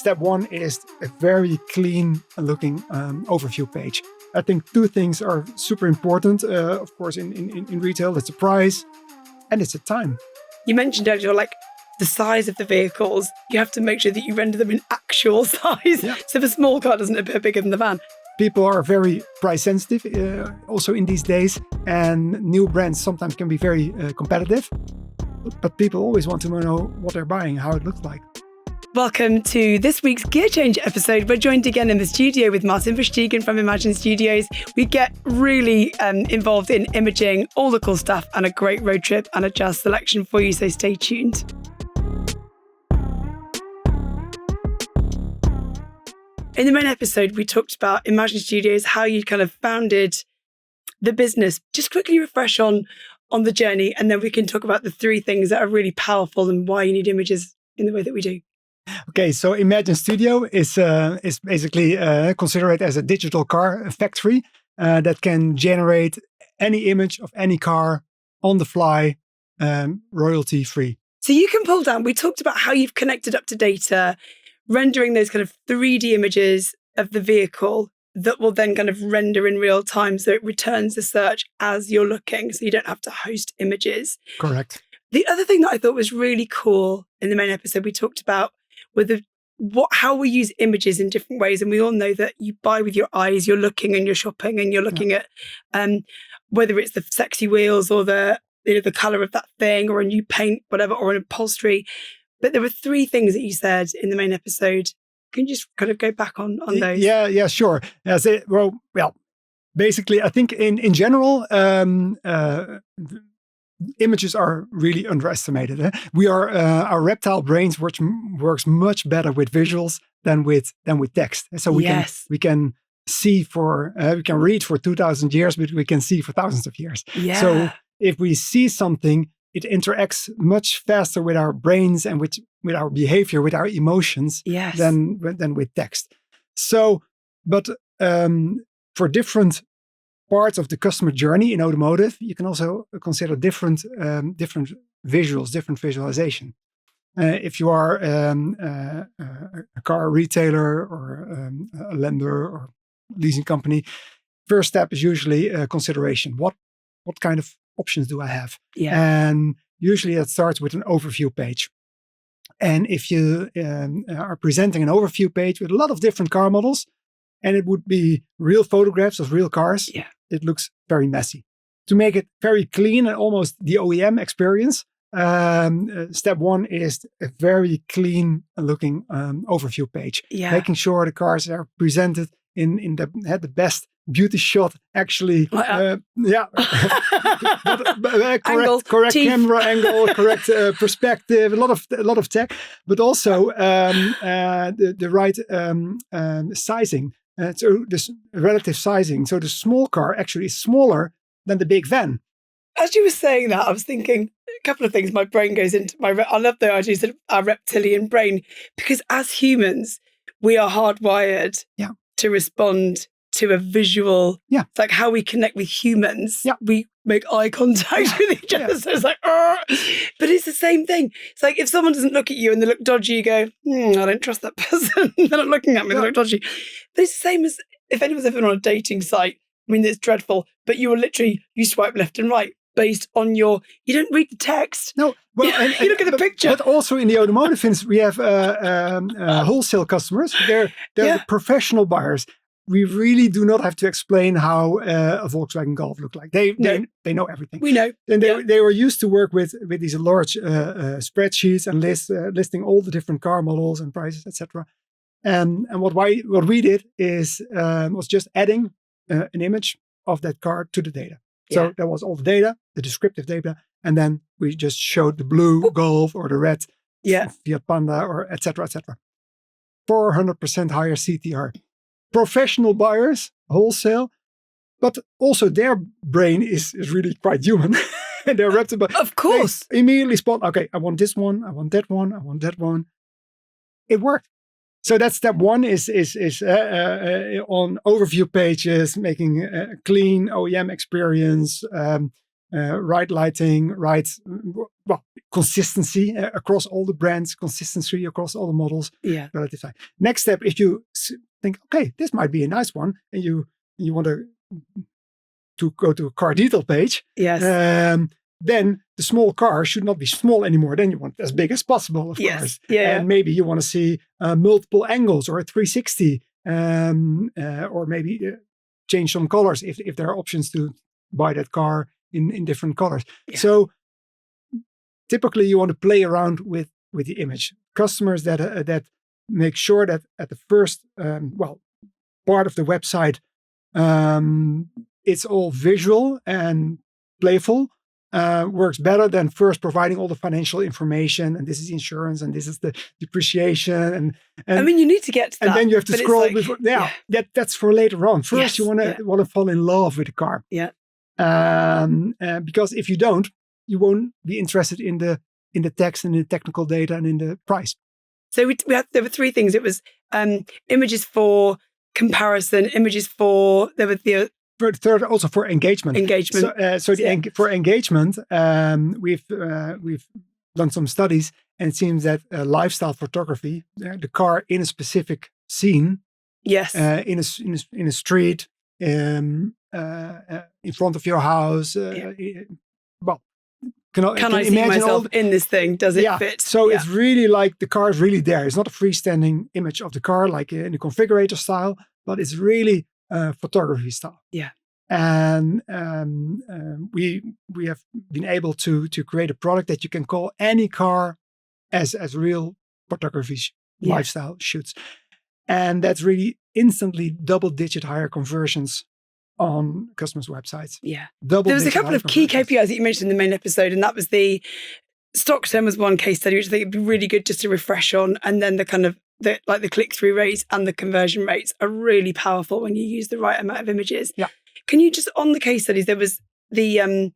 step one is a very clean looking overview page. I think two things are super important, of course, in retail. It's the price and it's the time. You mentioned earlier, like the size of the vehicles. You have to make sure that you render them in actual size. Yeah. So the small car doesn't appear bigger than the van. People are very price sensitive also in these days, and new brands sometimes can be very competitive. But people always want to know what they're buying, how it looks like. Welcome to this week's Gear Change episode. We're joined again in the studio with Martijn Versteegen from IMAGIN.studio. We get really involved in imaging, all the cool stuff, and a great road trip and a jazz selection for you, so stay tuned. In the main episode, we talked about IMAGIN.studio, how you kind of founded the business. Just quickly refresh on the journey, and then we can talk about the three things that are really powerful and why you need images in the way that we do. Okay, so IMAGIN.studio is basically considered as a digital car factory that can generate any image of any car on the fly, royalty free. So you can pull down, we talked about how you've connected up to data, rendering those kind of 3D images of the vehicle that will then kind of render in real time. So it returns the search as you're looking, so you don't have to host images. Correct. The other thing that I thought was really cool in the main episode we talked about were how we use images in different ways. And we all know that you buy with your eyes, you're looking and you're shopping and you're looking at whether it's the sexy wheels or the color of that thing or a new paint, whatever, or an upholstery. But there were three things that you said in the main episode. Can you just kind of go back on those? Yeah, sure. Well, basically, I think in general, images are really underestimated. We are our reptile brains works much better with visuals than with text. So we can see we can read for 2,000 years, but we can see for thousands of years. Yeah. So if we see something, it interacts much faster with our brains and with our behavior, with our emotions than with text. So, but for different parts of the customer journey in automotive, you can also consider different visuals, different visualization. If you are a car retailer or a lender or leasing company, first step is usually consideration. What kind of options do I have? Yeah. And usually that starts with an overview page. And if you are presenting an overview page with a lot of different car models, and it would be real photographs of real cars, it looks very messy. To make it very clean and almost the OEM experience, step one is a very clean looking overview page. Yeah. Making sure the cars are presented in the best beauty shot, actually. Correct camera angle, correct perspective, a lot of tech, but also the right sizing. So this relative sizing. So the small car actually is smaller than the big van. As you were saying that, I was thinking a couple of things. My brain goes into I love the idea of our reptilian brain, because as humans, we are hardwired to respond to a visual. Yeah. It's like how we connect with humans. Yeah. We make eye contact with each other. So it's like, but it's the same thing. It's like if someone doesn't look at you and they look dodgy, you go, I don't trust that person. They're not looking at me, they look dodgy. But it's the same as if anyone's ever been on a dating site. I mean, it's dreadful, but you swipe left and right based on you don't read the text. No, well, you look at the picture. But also in the automotive industry, we have wholesale customers. They're professional buyers. We really do not have to explain how a Volkswagen Golf look like. They know everything. We know. And they were used to work with these large spreadsheets and listing all the different car models and prices, etc. And what we did was just adding an image of that car to the data. So there was all the data, the descriptive data, and then we just showed the blue Golf or the red Fiat Panda or etc. 400% higher CTR. Professional buyers, wholesale, but also their brain is really quite human. And they're wrapped up. Of course. They immediately spot, okay, I want this one, I want that one, I want that one. It worked. So that's step one is on overview pages, making a clean OEM experience, right lighting, right, consistency across all the brands, consistency across all the models. Yeah. Relative time. Next step, if you think, okay, this might be a nice one, and you want to go to a car detail page. Yes. Then the small car should not be small anymore. Then you want as big as possible, of course. Yeah. And maybe you want to see multiple angles or a 360, or maybe change some colors if there are options to buy that car in different colors. Yeah. So typically you want to play around with the image. Customers that make sure that at the first part of the website, it's all visual and playful. Works better than first providing all the financial information, and this is insurance, and this is the depreciation, and I mean, you need to get to that, and then you have to scroll before. That's for later on. First, you want to fall in love with the car. Yeah. Because if you don't, you won't be interested in the text and in the technical data and in the price. So there were three things. It was images for comparison, images for third, also for engagement. For engagement, we've done some studies, and it seems that lifestyle photography, the car in a specific scene, yes, in a street, in front of your house. Can I see myself in this thing? Does it fit? So it's really like the car is really there. It's not a freestanding image of the car like in the configurator style, but it's really photography style. Yeah. And we have been able to create a product that you can call any car as real photography lifestyle shoots. And that's really instantly double-digit higher conversions on customers' websites. Yeah. There was a couple of key KPIs that you mentioned in the main episode, and that was the stockturn was one case study, which I think would be really good just to refresh on. And then the kind of the click-through rates and the conversion rates are really powerful when you use the right amount of images. Yeah. Can you just, on the case studies, there was the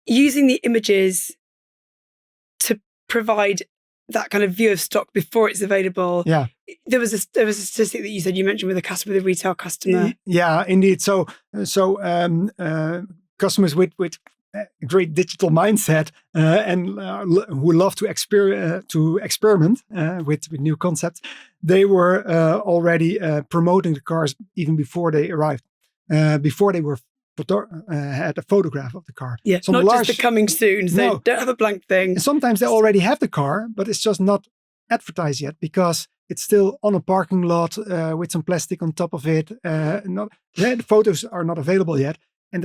using the images to provide that kind of view of stock before it's available. Yeah. There was a statistic that you mentioned with a retail customer. Yeah, indeed. So customers with a great digital mindset and who love to experiment with new concepts, they were already promoting the cars even before they arrived, before they were had a photograph of the car. Yeah, not just the coming soon. So don't have a blank thing. Sometimes they already have the car, but it's just not advertised yet because it's still on a parking lot with some plastic on top of it. The photos are not available yet. And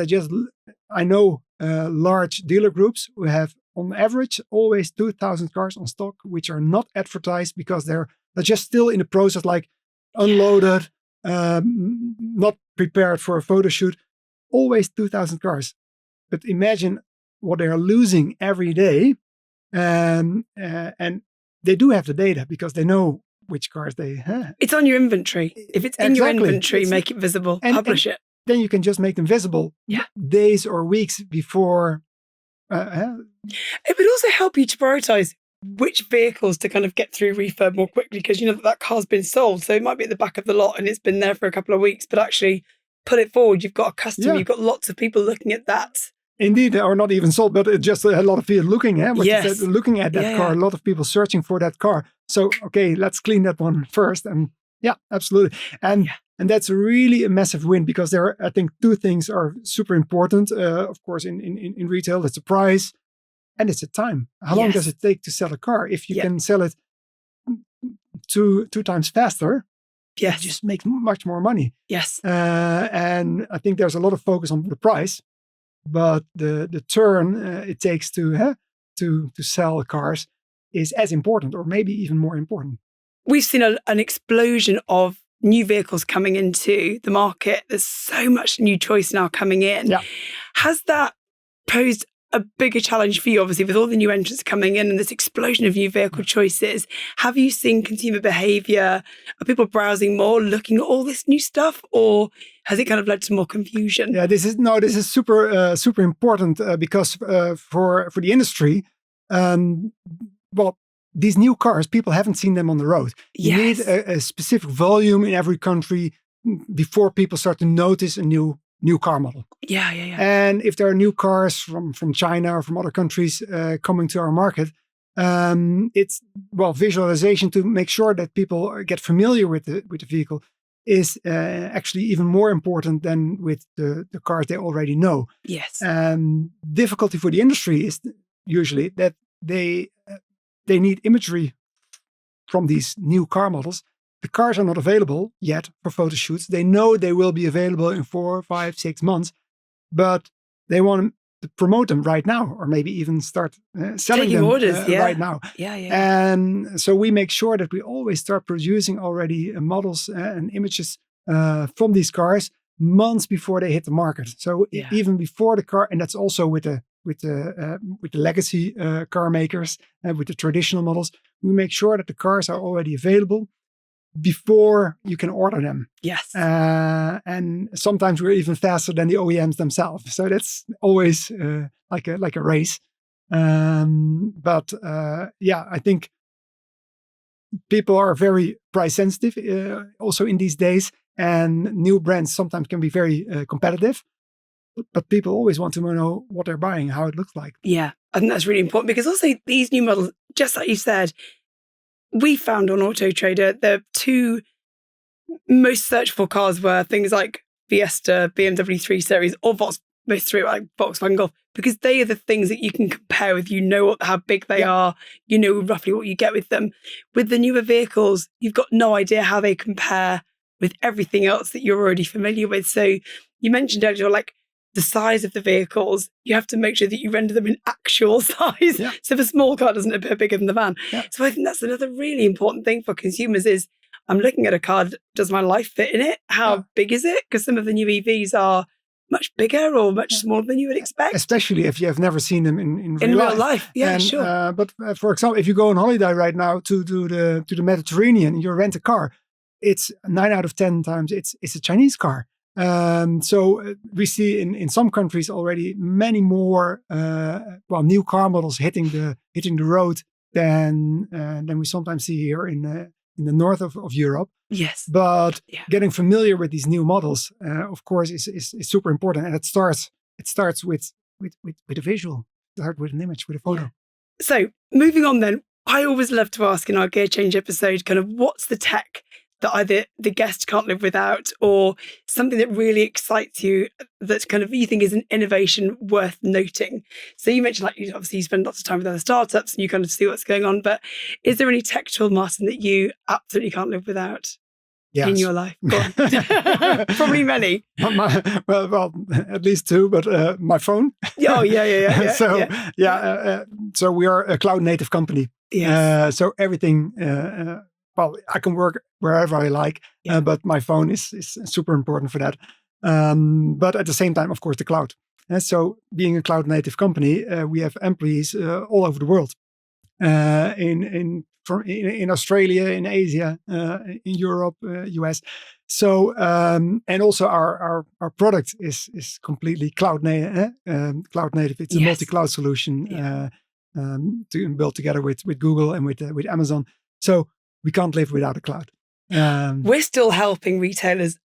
I know large dealer groups who have on average always 2,000 cars on stock, which are not advertised because they're just still in the process, like unloaded, not prepared for a photo shoot. Always 2,000 cars. But imagine what they are losing every day. And they do have the data because they know which cars they have. It's on your inventory. If it's in your inventory, make it visible, publish it. Then you can just make them visible days or weeks before. It would also help you to prioritize which vehicles to kind of get through refurb more quickly, because you know that car's been sold. So it might be at the back of the lot and it's been there for a couple of weeks, but actually pull it forward. You've got a customer, you've got lots of people looking at that. Indeed, or not even sold, but just a lot of people looking at looking at that car. A lot of people searching for that car. So, okay, let's clean that one first. And absolutely. And that's really a massive win because there are, I think, two things are super important. Of course, in retail, it's the price and it's the time. How long does it take to sell a car? If you can sell it two times faster, you just make much more money. Yes. And I think there's a lot of focus on the price, but the turn it takes to sell cars is as important, or maybe even more important. We've seen an explosion of new vehicles coming into the market. There's so much new choice now coming in. Yeah. Has that posed a bigger challenge for you, obviously, with all the new entrants coming in and this explosion of new vehicle choices? Have you seen consumer behavior? Are people browsing more, looking at all this new stuff, or has it kind of led to more confusion? Yeah, this is super important because for the industry, these new cars, people haven't seen them on the road. You need a specific volume in every country before people start to notice a new new car model. Yeah. And if there are new cars from China or from other countries coming to our market, it's visualization to make sure that people get familiar with the vehicle is actually even more important than with the cars they already know. Yes. Difficulty for the industry is usually that they need imagery from these new car models. The cars are not available yet for photo shoots. They know they will be available in 4, 5, 6 months, but they want to promote them right now, or maybe even start selling Taking them orders, right now. Yeah. And so we make sure that we always start producing already models and images from these cars months before they hit the market. So even before the car, and that's also with the legacy car makers and with the traditional models, we make sure that the cars are already available before you can order them. Yes. And sometimes we're even faster than the OEMs themselves. So that's always like a race. But I think people are very price sensitive also in these days, and new brands sometimes can be very competitive. But people always want to know what they're buying, how it looks like. Yeah, I think that's really important, because also these new models, just like you said, we found on Auto Trader, the 2 most searched for cars were things like Fiesta, BMW 3 Series, or most 3 like Volkswagen Golf, because they are the things that you can compare with. You know how big they are. You know roughly what you get with them. With the newer vehicles, you've got no idea how they compare with everything else that you're already familiar with. So you mentioned earlier, like, the size of the vehicles, you have to make sure that you render them in actual size. Yeah. So the small car doesn't appear bigger than the van. Yeah. So I think that's another really important thing for consumers is, I'm looking at a car, does my life fit in it? How big is it? Because some of the new EVs are much bigger or much smaller than you would expect. Especially if you have never seen them in real life. Yeah, and, sure. But for example, if you go on holiday right now to the Mediterranean, you rent a car, it's 9 out of 10 times it's a Chinese car. So we see in some countries already many more new car models hitting the road than we sometimes see here in the north of Europe. Yes, but getting familiar with these new models, of course, is super important, and it starts with a visual, start with an image, with a photo. Yeah. So moving on, then, I always love to ask in our Gear Change episode, kind of, what's the tech that either the guest can't live without, or something that really excites you, that kind of you think is an innovation worth noting? So you mentioned, like, obviously you spend lots of time with other startups and you kind of see what's going on, but is there any tech tool, Martin, that you absolutely can't live without in your life? Probably many. Well, at least 2, but my phone. Oh, yeah. So we are a cloud native company. Yes. So everything, I can work wherever I like, but my phone is super important for that. But at the same time, of course, the cloud. So being a cloud native company, we have employees all over the world, in Australia, in Asia, in Europe, US. So and also our product is completely cloud native. It's a multi-cloud solution to build together with Google and with Amazon. So we can't live without a cloud. We're still helping retailers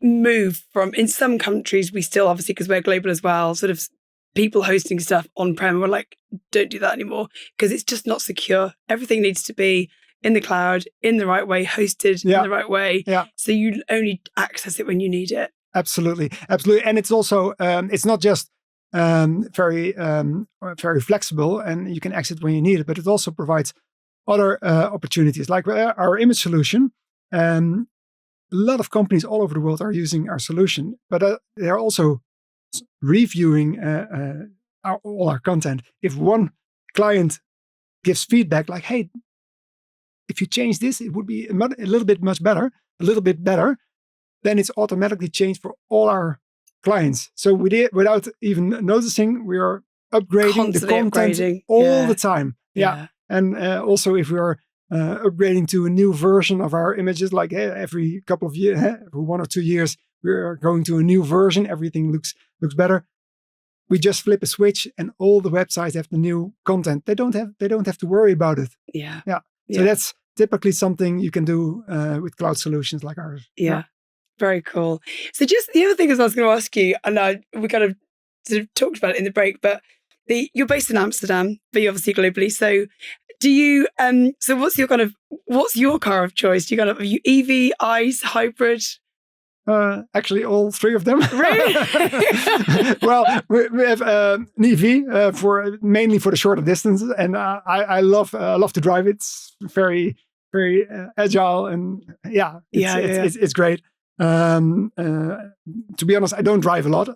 move from, in some countries, we still, obviously, because we're global as well, sort of people hosting stuff on-prem. We're like, don't do that anymore, because it's just not secure. Everything needs to be in the cloud, in the right way, hosted in the right way. Yeah. So you only access it when you need it. Absolutely. And it's also, it's not just very flexible and you can exit when you need it, but it also provides other opportunities, like our image solution. A lot of companies all over the world are using our solution, but they're also reviewing all our content. If one client gives feedback like, hey, if you change this, it would be a little bit better, then it's automatically changed for all our clients. So without even noticing, we are upgrading constantly the content all the time. Yeah. And also, if we are upgrading to a new version of our images, like every couple of years, every 1 or 2 years, we are going to a new version. Everything looks better. We just flip a switch, and all the websites have the new content. They don't have to worry about it. Yeah. So that's typically something you can do with cloud solutions like ours. Yeah. Very cool. So just the other thing I was going to ask you, and we kind of sort of talked about it in the break, but you're based in Amsterdam, but you're obviously globally. So do you, so what's your car of choice? Do you are you EV, ICE, hybrid? Actually, all three of them. Really? Well, we have an EV mainly for the shorter distances, and I love to drive. It's very very agile, and it's great. To be honest, I don't drive a lot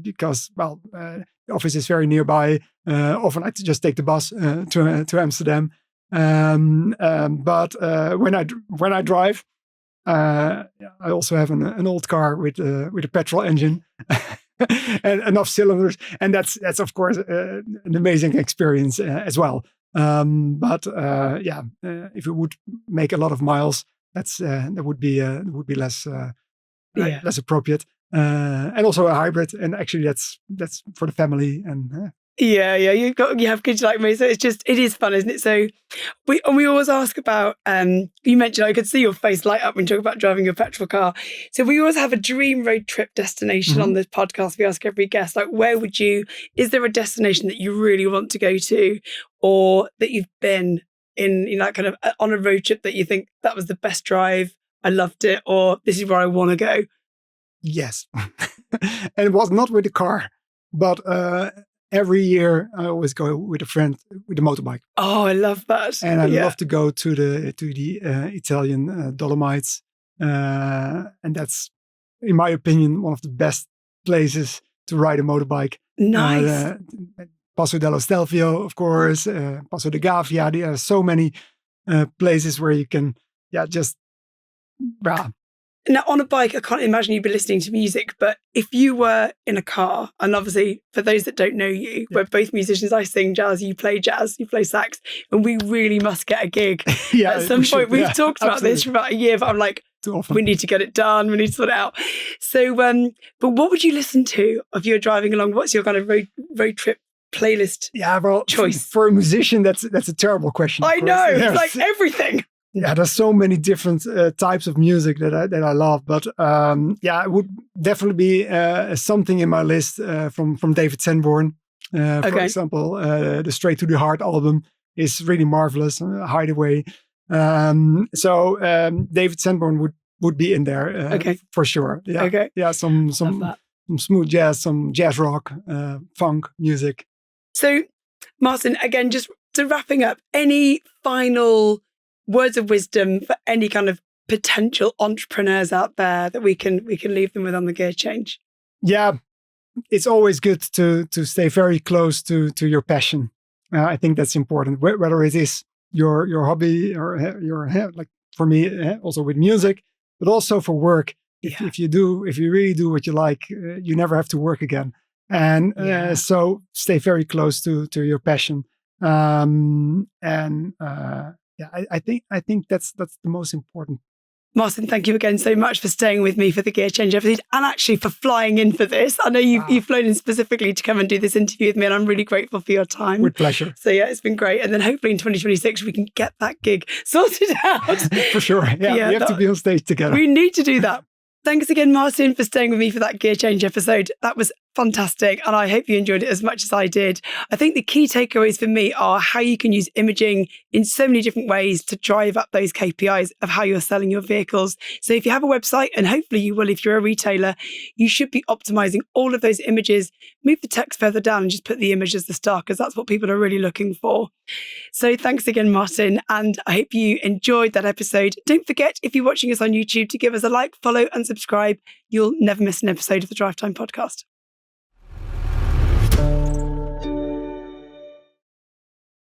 because the office is very nearby. Often I just take the bus to Amsterdam. But when I drive. I also have an old car with a petrol engine and enough cylinders, and that's of course an amazing experience as well. If it would make a lot of miles, that would be less less appropriate. And also a hybrid, and actually that's for the family and. Yeah, you have kids like me, so it is fun, isn't it? So we always ask about. You mentioned I could see your face light up when you talk about driving your petrol car. So we always have a dream road trip destination on this podcast. We ask every guest, like, is there a destination that you really want to go to, or that you've been in, kind of on a road trip that you think that was the best drive, I loved it, or this is where I want to go? Yes, and it was not with the car, but. Every year, I always go with a friend with a motorbike. Oh, I love that! And I love to go to the Italian Dolomites, and that's, in my opinion, one of the best places to ride a motorbike. Nice. Passo dello Stelvio, of course, Passo de Gavia. There are so many places where you can, just. Now, on a bike, I can't imagine you'd be listening to music, but if you were in a car, and obviously for those that don't know you, we're both musicians. I sing jazz, you play sax, and we really must get a gig. At some point. We've talked about this for about a year, but I'm like, we need to get it done. We need to sort it out. So, but what would you listen to if you're driving along? What's your kind of road trip playlist choice? For a musician, that's a terrible question. I know, it's like everything. Yeah, there's so many different types of music that I love, but it would definitely be something in my list from David Sanborn. For example, the Straight to the Heart album is really marvelous. Hideaway. So David Sanborn would be in there for sure. Yeah, some smooth jazz, some jazz rock, funk music. So, Martin, again, just to wrapping up, any final words of wisdom for any kind of potential entrepreneurs out there that we can leave them with on the gear change? Yeah, it's always good to stay very close to your passion. I think that's important, whether it is your hobby or your, like for me, also with music, but also for work. If you really do what you like, you never have to work again. And so stay very close to your passion. I think that's the most important. Martin, thank you again so much for staying with me for the Gear Change episode, and actually for flying in for this. I know you've flown in specifically to come and do this interview with me, and I'm really grateful for your time. With pleasure. So it's been great. And then hopefully in 2026 we can get that gig sorted out. For sure. Yeah, we have to be on stage together. We need to do that. Thanks again, Martin, for staying with me for that Gear Change episode. That was fantastic, and I hope you enjoyed it as much as I did. I think the key takeaways for me are how you can use imaging in so many different ways to drive up those KPIs of how you're selling your vehicles. So if you have a website, and hopefully you will if you're a retailer, you should be optimizing all of those images, move the text further down and just put the image as the star, because that's what people are really looking for. So thanks again, Martin, and I hope you enjoyed that episode. Don't forget, if you're watching us on YouTube, to give us a like, follow and subscribe. You'll never miss an episode of the Drive Time podcast.